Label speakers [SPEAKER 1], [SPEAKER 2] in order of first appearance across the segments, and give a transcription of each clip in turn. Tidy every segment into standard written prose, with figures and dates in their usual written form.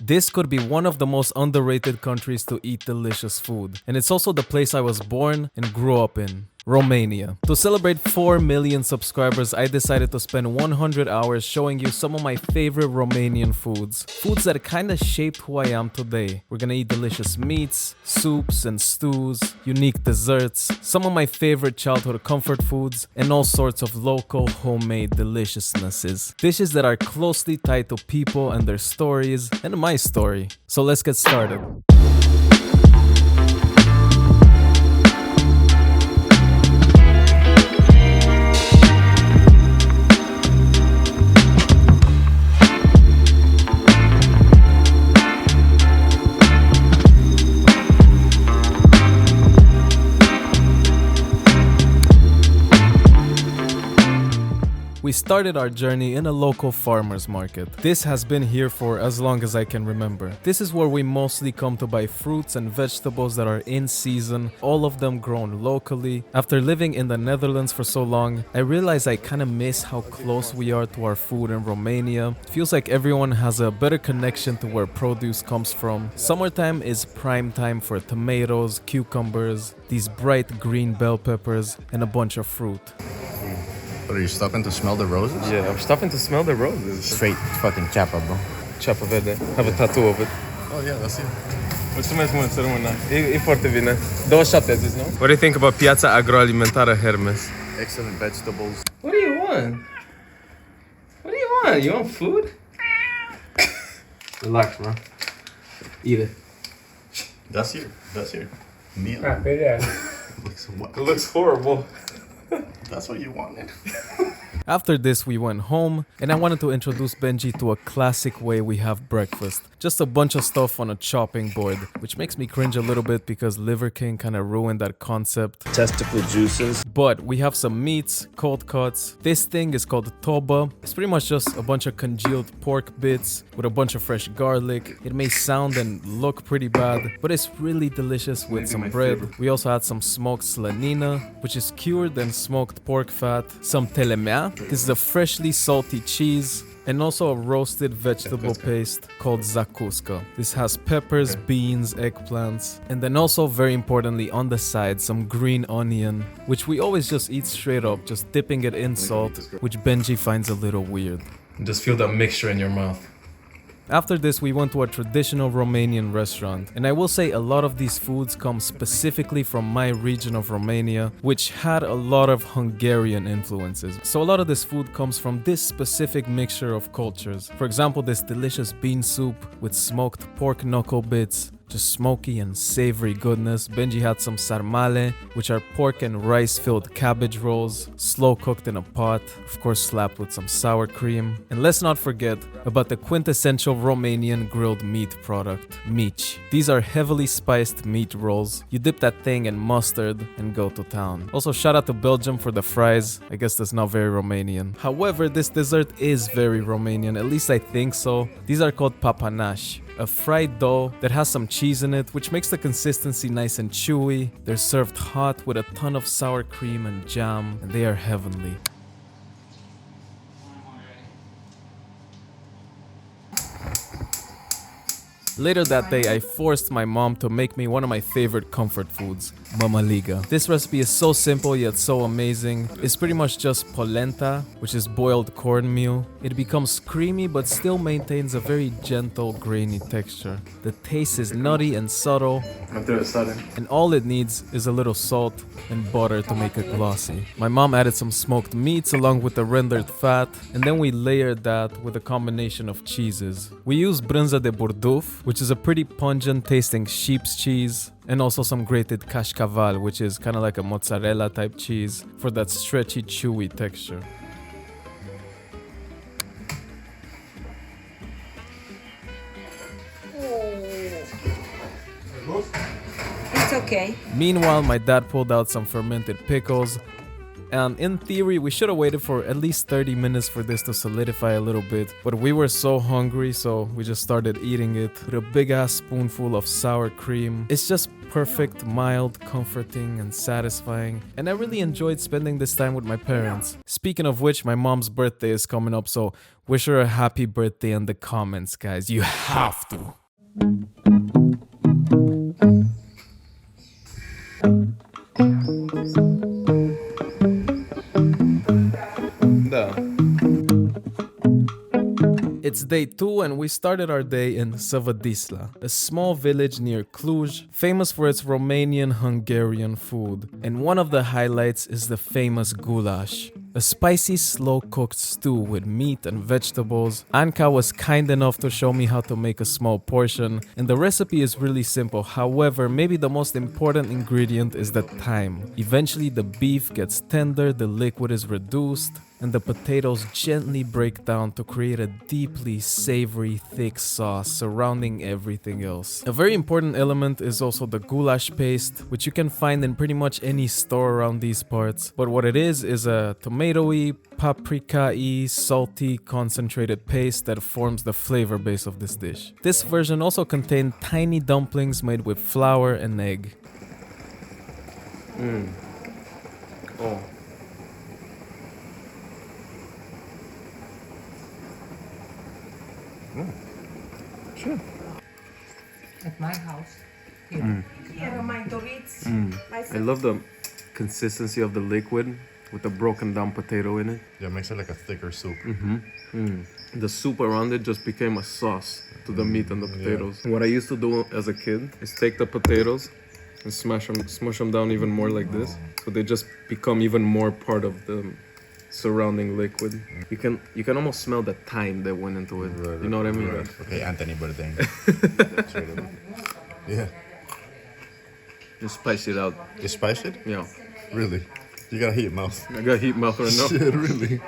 [SPEAKER 1] This could be one of the most underrated countries to eat delicious food, and it's also the place I was born and grew up in. Romania. To celebrate 4 million subscribers, I decided to spend 100 hours showing you some of my favorite Romanian foods. Foods that kinda shaped who I am today. We're gonna eat delicious meats, soups and stews, unique desserts, some of my favorite childhood comfort foods, and all sorts of local homemade deliciousnesses. Dishes that are closely tied to people and their stories, and my story. So let's get started. We started our journey in a local farmer's market. This has been here for as long as I can remember. This is where we mostly come to buy fruits and vegetables that are in season, all of them grown locally. After living in the Netherlands for so long, I realize I kind of miss how close we are to our food in Romania. It feels like everyone has a better connection to where produce comes from. Summertime is prime time for tomatoes, cucumbers, these bright green bell peppers, and a bunch of fruit.
[SPEAKER 2] What, are you stopping to smell the roses?
[SPEAKER 3] Yeah, I'm stopping to smell the roses.
[SPEAKER 2] Straight fucking chapa, bro.
[SPEAKER 3] Chapa verde. Have a tattoo of it.
[SPEAKER 2] Oh yeah, that's it.
[SPEAKER 3] Mulțumesc mult, să rămână. E foarte bine. 27 a zis, nu? What do you think about piața agroalimentară Hermes?
[SPEAKER 2] Excellent vegetables.
[SPEAKER 3] What do you want? What do you want? You want food? Relax, bro. Eat it.
[SPEAKER 2] That's here. That's here. Meal.
[SPEAKER 3] It looks horrible.
[SPEAKER 2] That's what you wanted.
[SPEAKER 1] After this, we went home, and I wanted to introduce Benji to a classic way we have breakfast. Just a bunch of stuff on a chopping board, which makes me cringe a little bit because Liver King kind of ruined that concept.
[SPEAKER 4] Testicle juices.
[SPEAKER 1] But we have some meats, cold cuts. This thing is called toba. It's pretty much just a bunch of congealed pork bits with a bunch of fresh garlic. It may sound and look pretty bad, but it's really delicious with some bread. We also had some smoked slanina, which is cured and smoked pork fat, some telemea. This is a freshly salty cheese, and also a roasted vegetable paste called zakuska. This has peppers, beans, eggplants, and then also very importantly on the side some green onion, which we always just eat straight up, just dipping it in salt, which Benji finds a little weird.
[SPEAKER 3] Just feel that mixture in your mouth.
[SPEAKER 1] After this, we went to a traditional Romanian restaurant, and I will say a lot of these foods come specifically from my region of Romania, which had a lot of Hungarian influences. So a lot of this food comes from this specific mixture of cultures. For example, this delicious bean soup with smoked pork knuckle bits, just smoky and savory goodness. Benji had some sarmale, which are pork and rice-filled cabbage rolls, slow cooked in a pot, of course slapped with some sour cream. And let's not forget about the quintessential Romanian grilled meat product, mici. These are heavily spiced meat rolls. You dip that thing in mustard and go to town. Also, shout out to Belgium for the fries. I guess that's not very Romanian. However, this dessert is very Romanian, at least I think so. These are called papanași, a fried dough that has some cheese in it, which makes the consistency nice and chewy. They're served hot with a ton of sour cream and jam, and they are heavenly. Later that day, I forced my mom to make me one of my favorite comfort foods, mamaliga. This recipe is so simple yet so amazing. It's pretty much just polenta, which is boiled cornmeal. It becomes creamy but still maintains a very gentle, grainy texture. The taste is nutty and subtle, and all it needs is a little salt and butter to make it glossy. My mom added some smoked meats along with the rendered fat, and then we layered that with a combination of cheeses. We used brânză de burduf, which is a pretty pungent tasting sheep's cheese, and also some grated cașcaval, which is kind of like a mozzarella type cheese for that stretchy, chewy texture.
[SPEAKER 5] It's okay.
[SPEAKER 1] Meanwhile, my dad pulled out some fermented pickles, And in theory, we should have waited for at least 30 minutes for this to solidify a little bit, but we were so hungry, so we just started eating it with a big ass spoonful of sour cream. It's just perfect, mild, comforting, and satisfying, and I really enjoyed spending this time with my parents. Speaking of which, my mom's birthday is coming up, so wish her a happy birthday in the comments, guys. You have to. It's day 2 and we started our day in Savadisla, a small village near Cluj, famous for its Romanian Hungarian food. And one of the highlights is the famous goulash, a spicy slow-cooked stew with meat and vegetables. Anka was kind enough to show me how to make a small portion, and the recipe is really simple. However, maybe the most important ingredient is the thyme. Eventually the beef gets tender, the liquid is reduced, and the potatoes gently break down to create a deeply savory, thick sauce surrounding everything else. A very important element is also the goulash paste, which you can find in pretty much any store around these parts. But what it is a tomatoey, paprika-y, salty, concentrated paste that forms the flavor base of this dish. This version also contained tiny dumplings made with flour and egg.
[SPEAKER 3] Oh. Sure.
[SPEAKER 4] At my house. Here. Here are my Doritos.
[SPEAKER 3] I love the consistency of the liquid with the broken down potato in it.
[SPEAKER 2] Yeah, it makes it like a thicker soup.
[SPEAKER 3] The soup around it just became a sauce to the meat and the potatoes. What I used to do as a kid is take the potatoes and smush them down even more like this, so they just become even more part of the surrounding liquid. You can almost smell the thyme that went into it. You know what I mean?
[SPEAKER 2] Right. Okay, Anthony birthday. Yeah.
[SPEAKER 3] Just spice it out.
[SPEAKER 2] You spice it?
[SPEAKER 3] Yeah.
[SPEAKER 2] Really? You got a heat mouth.
[SPEAKER 3] I got heat mouth right now.
[SPEAKER 2] Shit, really?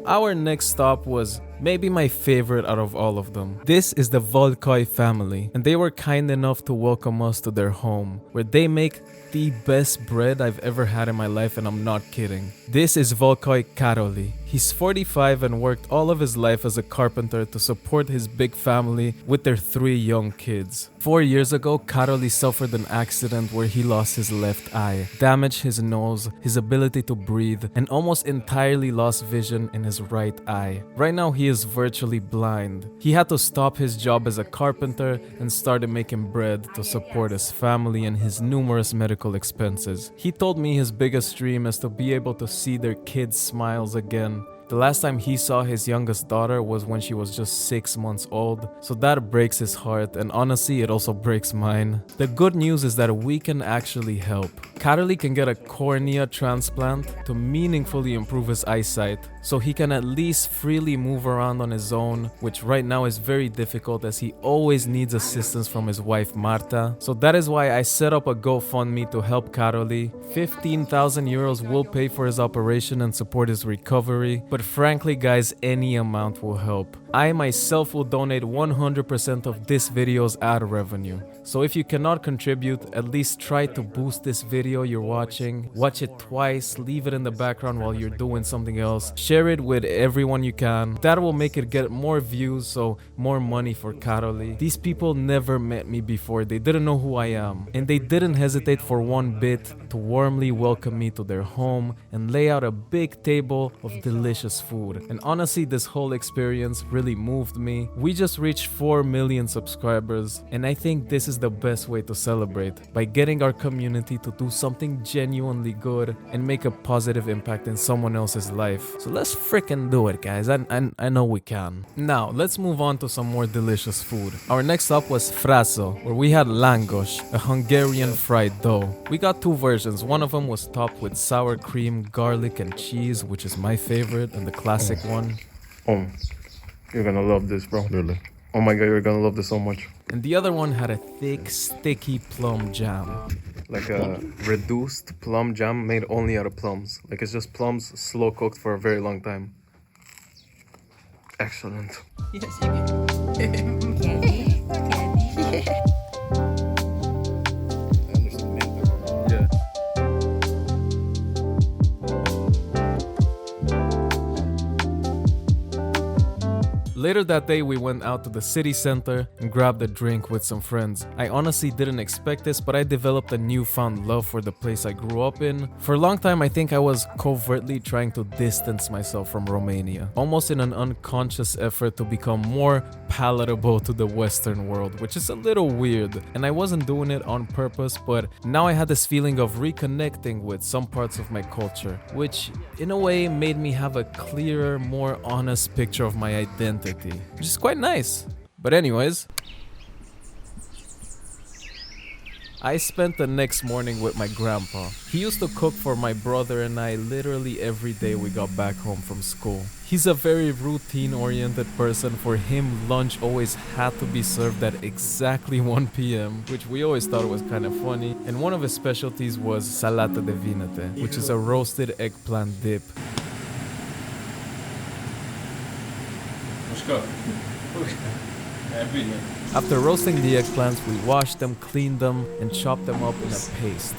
[SPEAKER 1] Our next stop was maybe my favorite out of all of them. This is the Volkoi family, and they were kind enough to welcome us to their home, where they make the best bread I've ever had in my life, and I'm not kidding. This is Volkoi Karoli. He's 45 and worked all of his life as a carpenter to support his big family with their 3 young kids. 4 years ago, Karoli suffered an accident where he lost his left eye, damaged his nose, his ability to breathe, and almost entirely lost vision in his right eye. Right now, he is virtually blind. He had to stop his job as a carpenter and started making bread to support his family and his numerous medical expenses. He told me his biggest dream is to be able to see their kids' smiles again. The last time he saw his youngest daughter was when she was just 6 months old, so that breaks his heart, and honestly it also breaks mine. The good news is that we can actually help. Karoli can get a cornea transplant to meaningfully improve his eyesight, so he can at least freely move around on his own, which right now is very difficult as he always needs assistance from his wife Marta. So that is why I set up a GoFundMe to help Karoli. 15,000 euros will pay for his operation and support his recovery, but frankly guys, any amount will help. I myself will donate 100% of this video's ad revenue. So if you cannot contribute, at least try to boost this video you're watching. Watch it twice, leave it in the background while you're doing something else. Share it with everyone you can. That will make it get more views, so more money for Karoli. These people never met me before, they didn't know who I am. And they didn't hesitate for one bit to warmly welcome me to their home and lay out a big table of delicious food. And honestly, this whole experience really moved me. We just reached 4 million subscribers, and I think this is the best way to celebrate, by getting our community to do something genuinely good and make a positive impact in someone else's life. So let's freaking do it, guys. I know we can. Now, let's move on to some more delicious food. Our next stop was Fraso, where we had langos, a Hungarian fried dough. We got 2 versions. One of them was topped with sour cream, garlic, and cheese, which is my favorite, and the classic one.
[SPEAKER 3] Oh, you're gonna love this, bro.
[SPEAKER 2] Really?
[SPEAKER 3] Oh my god, you're gonna love this so much.
[SPEAKER 1] And the other one had a thick, sticky plum jam.
[SPEAKER 3] Like a reduced plum jam made only out of plums. Like it's just plums slow cooked for a very long time. Excellent.
[SPEAKER 4] Yes, you Candy.
[SPEAKER 3] Yeah.
[SPEAKER 1] Later that day, we went out to the city center and grabbed a drink with some friends. I honestly didn't expect this, but I developed a newfound love for the place I grew up in. For a long time, I think I was covertly trying to distance myself from Romania, almost in an unconscious effort to become more palatable to the Western world, which is a little weird. And I wasn't doing it on purpose, but now I had this feeling of reconnecting with some parts of my culture, which in a way made me have a clearer, more honest picture of my identity, which is quite nice. But anyways, I spent the next morning with my grandpa. He used to cook for my brother and I literally every day we got back home from school. He's a very routine-oriented person. For him, lunch always had to be served at exactly 1 p.m., which we always thought was kind of funny. And one of his specialties was salata de vinete, which is a roasted eggplant dip. After roasting the eggplants, we washed them, cleaned them, and chopped them up in a paste.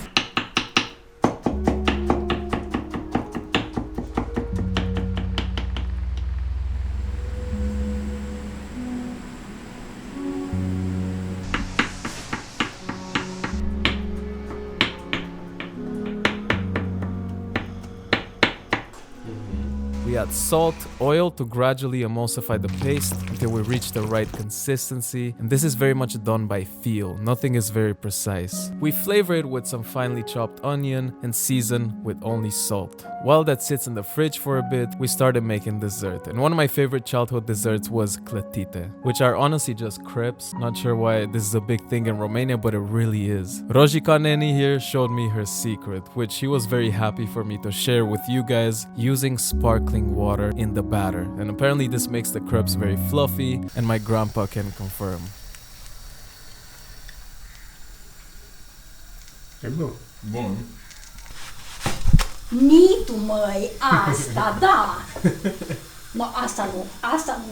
[SPEAKER 1] We add salt, oil to gradually emulsify the paste until we reach the right consistency, and this is very much done by feel, nothing is very precise. We flavor it with some finely chopped onion and season with only salt. While that sits in the fridge for a bit, we started making dessert, and one of my favorite childhood desserts was clătite, which are honestly just crepes. Not sure why this is a big thing in Romania, but it really is. Rojika Neni here showed me her secret, which she was very happy for me to share with you guys, using sparkling water in the batter. And apparently this makes the crepes very fluffy, and my grandpa can confirm.
[SPEAKER 2] Bun.
[SPEAKER 5] Nitu, măi, asta, da! No, asta nu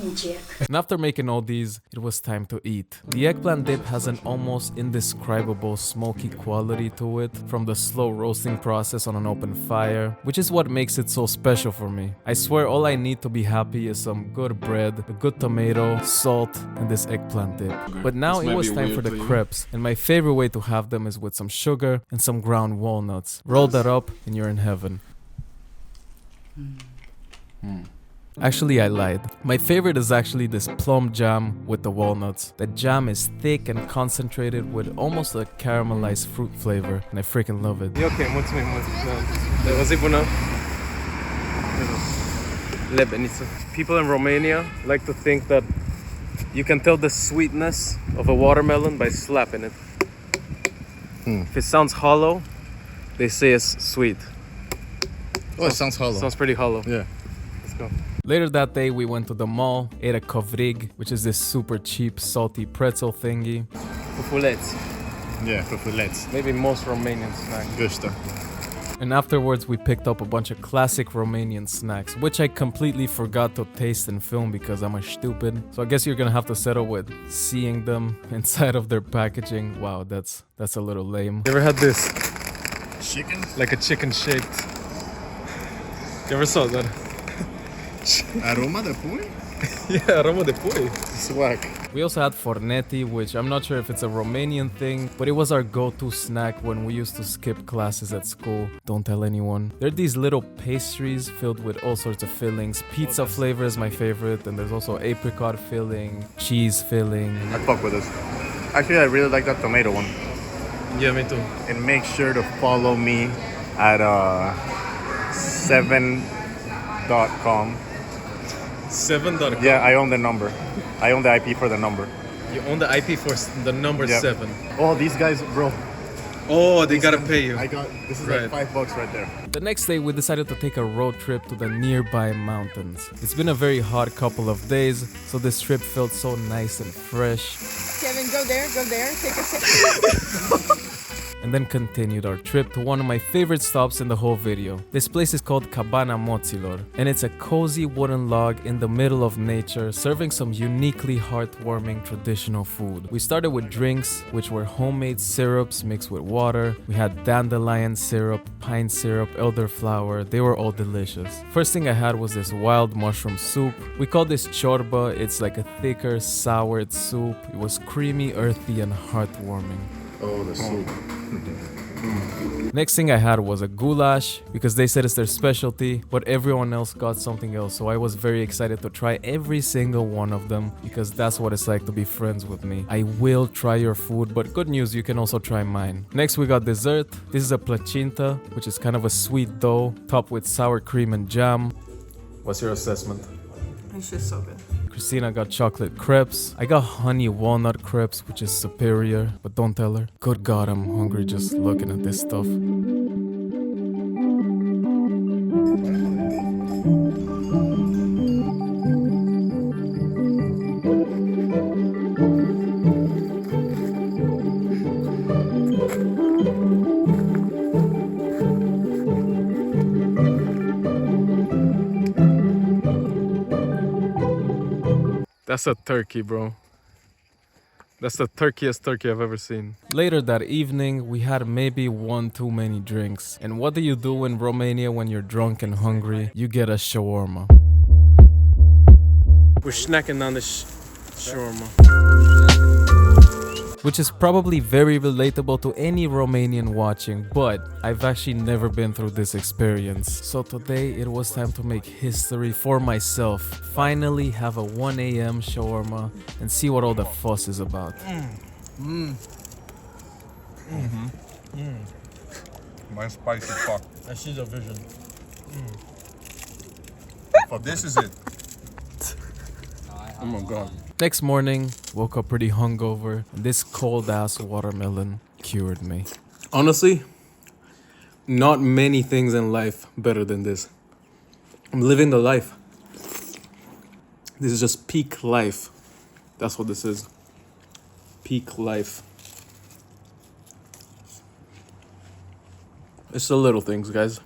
[SPEAKER 5] încerc.
[SPEAKER 1] And after making all these, it was time to eat. The eggplant dip has an almost indescribable smoky quality to it from the slow roasting process on an open fire, which is what makes it so special for me. I swear all I need to be happy is some good bread, a good tomato, salt, and this eggplant dip. But now it was time for the crepes, and my favorite way to have them is with some sugar and some ground walnuts. Roll that up and you're in heaven. Actually, I lied. My favorite is actually this plum jam with the walnuts. The jam is thick and concentrated with almost a caramelized fruit flavor, and I freaking love it.
[SPEAKER 3] E ok, mulțumim. O zi bună. Lebeniță. People in Romania like to think that you can tell the sweetness of a watermelon by slapping it. If it sounds hollow, they say it's sweet.
[SPEAKER 2] Oh, it sounds hollow.
[SPEAKER 3] Sounds pretty hollow.
[SPEAKER 2] Yeah.
[SPEAKER 3] Let's go.
[SPEAKER 1] Later that day, we went to the mall, ate a KWOOWK, which is this super cheap, salty pretzel thingy.
[SPEAKER 3] Pufuleți.
[SPEAKER 2] Yeah, let's.
[SPEAKER 3] Maybe most Romanian snack.
[SPEAKER 2] Good stuff.
[SPEAKER 1] And afterwards, we picked up a bunch of classic Romanian snacks, which I completely forgot to taste and film because I'm a stupid. So I guess you're gonna have to settle with seeing them inside of their packaging. Wow, that's a little lame.
[SPEAKER 3] You ever had this?
[SPEAKER 2] Chicken?
[SPEAKER 3] Like a chicken shaped. You ever saw that?
[SPEAKER 2] Aroma de pui?
[SPEAKER 3] Yeah, aroma de pui.
[SPEAKER 2] Swag.
[SPEAKER 1] We also had forneti, which I'm not sure if it's a Romanian thing, but it was our go-to snack when we used to skip classes at school. Don't tell anyone. They're these little pastries filled with all sorts of fillings. Pizza flavor is my favorite, and there's also apricot filling, cheese filling.
[SPEAKER 2] I fuck with this. Actually, I really like that tomato one.
[SPEAKER 3] Yeah, me too.
[SPEAKER 2] And make sure to follow me at 7.com.
[SPEAKER 3] 7.com.
[SPEAKER 2] Yeah, I own the number. I own the IP for the number.
[SPEAKER 3] You own the IP for the number
[SPEAKER 2] Yep.
[SPEAKER 3] 7.
[SPEAKER 2] Oh, these guys, bro.
[SPEAKER 3] Oh, they gotta pay you.
[SPEAKER 2] This is
[SPEAKER 3] Right.
[SPEAKER 2] like $5 right there.
[SPEAKER 1] The next day, we decided to take a road trip to the nearby mountains. It's been a very hot couple of days, so this trip felt so nice and fresh.
[SPEAKER 6] Kevin, go there, take a sip.
[SPEAKER 1] and then continued our trip to one of my favorite stops in the whole video. This place is called Cabana Moților, and it's a cozy wooden log in the middle of nature, serving some uniquely heartwarming traditional food. We started with drinks, which were homemade syrups mixed with water. We had dandelion syrup, pine syrup, elderflower. They were all delicious. First thing I had was this wild mushroom soup. We call this ciorba. It's like a thicker, soured soup. It was creamy, earthy, and heartwarming.
[SPEAKER 3] Oh, the soup.
[SPEAKER 1] Next thing I had was a goulash, because they said it's their specialty, but everyone else got something else, so I was very excited to try every single one of them, because that's what it's like to be friends with me. I will try your food, but good news, you can also try mine. Next we got dessert. This is a placinta, which is kind of a sweet dough, topped with sour cream and jam. What's your assessment?
[SPEAKER 4] It's just so good.
[SPEAKER 1] Christina got chocolate crepes. I got honey walnut crepes, which is superior, but don't tell her. Good God, I'm hungry just looking at this stuff.
[SPEAKER 3] That's a turkey, bro. That's the turkiest turkey I've ever seen.
[SPEAKER 1] Later that evening, we had maybe one too many drinks. And what do you do in Romania when you're drunk and hungry? You get a shawarma.
[SPEAKER 3] We're snacking on this shawarma.
[SPEAKER 1] Which is probably very relatable to any Romanian watching, but I've actually never been through this experience. So today it was time to make history for myself. Finally have a 1 a.m. shawarma and see what all the fuss is about.
[SPEAKER 6] My spicy fuck.
[SPEAKER 7] I see the vision.
[SPEAKER 6] This is it.
[SPEAKER 3] Oh my god.
[SPEAKER 1] Next morning, woke up pretty hungover, and this cold ass watermelon cured me.
[SPEAKER 3] Honestly, not many things in life better than this. I'm living the life. This is just peak life. That's what this is. Peak life. It's the little things, guys.